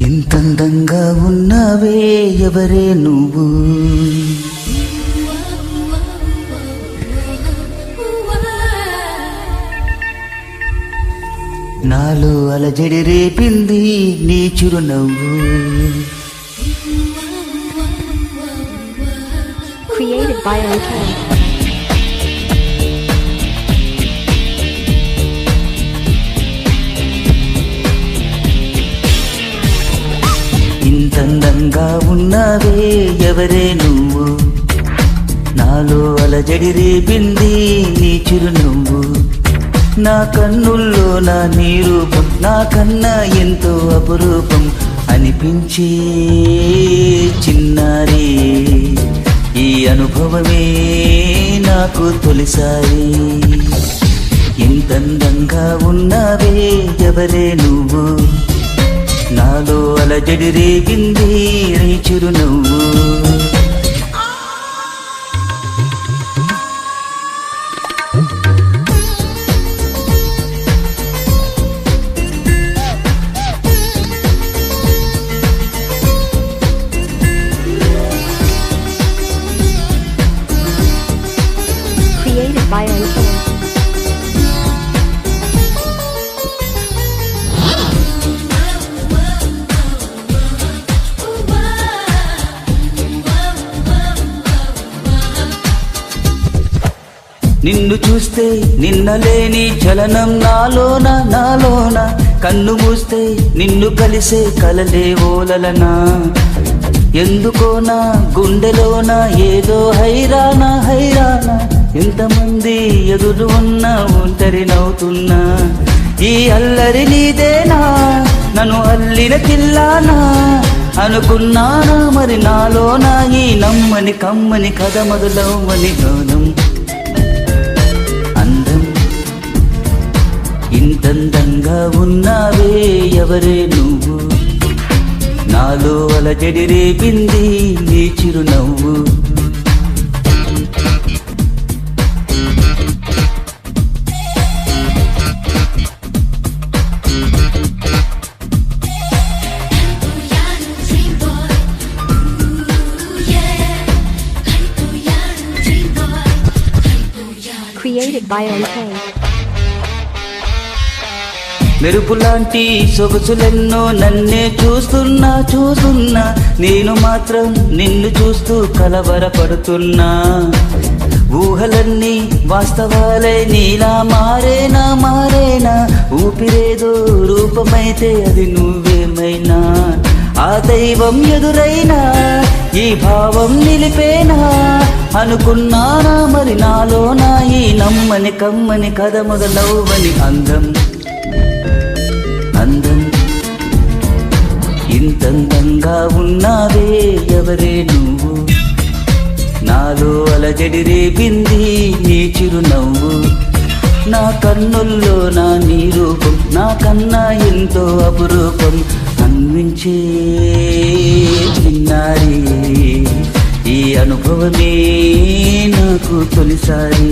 ఇంతందంగా ఉన్నావే ఎవరే నువ్వు, నాలో అలజడి రేపింది నీ చిరునవ్వు. Created by OK. ఇంతందంగా ఉన్నావే ఎవరే నువ్వు, నాలో అలజడి రేపింది నీ చిరునవ్వు. నా కన్నుల్లో నా నీ రూపం నాకన్నా ఎంతో అపురూపం అనిపించే చిన్నారి, ఈ అనుభవమే నాకు తొలిసారి. ఎంతందంగా ఉన్నావే ఎవరే నువ్వు, నాలో అలజడి రేగింది నీ చిరునవ్వు. Created by OK. నిన్ను చూస్తే నిన్నలేని చలనం నాలోన, కన్ను మూస్తే నిన్ను కలిసే కలలే ఓలలనా. ఎందుకోనా గుండెలోన ఏదో హైరానా, ఎంతమంది ఎదురు ఉన్నా ఒంటరి నవ్వుతున్నా. ఈ అల్లరి నీదేనా, నన్ను అల్లిన కిల్లానా అనుకున్నానా. మరి నాలోన ఈ నమ్మని కమ్మని కథ మొదలవని గౌనం అందం. ఇంతందంగా ఉన్నావే ఎవరే నువ్వు, నాలో అలజడి రేపింది నీ చిరునవ్వు. Created by OK. మెరుపులాంటి సొగసులెన్నో నన్నే చూస్తున్నా, నేను మాత్రం నిన్ను చూస్తూ కలవరపడుతున్నా. ఊహలన్నీ వాస్తవాలై నీలా మారేనా, ఊపిరేదో రూపమైతే అది నువ్వేమైనా. ఆ దైవం ఎదురైనా ఈ భావం నిలిపేనా అనుకున్నానా. మరి నాలోన ఈ నమ్మని కమ్మని కథ మొదలవ్వని అందం. ఇంతందంగా ఉన్నావే ఎవరే నువ్వు, నాలో అలజడి రేపింది నీ చిరునవ్వు. నా కన్నుల్లో నా నీ రూపం నాకన్నా ఎంతో అపురూపం అన్వించే చిన్నారి, ఈ అనుభవమే నాకు తొలిసారి.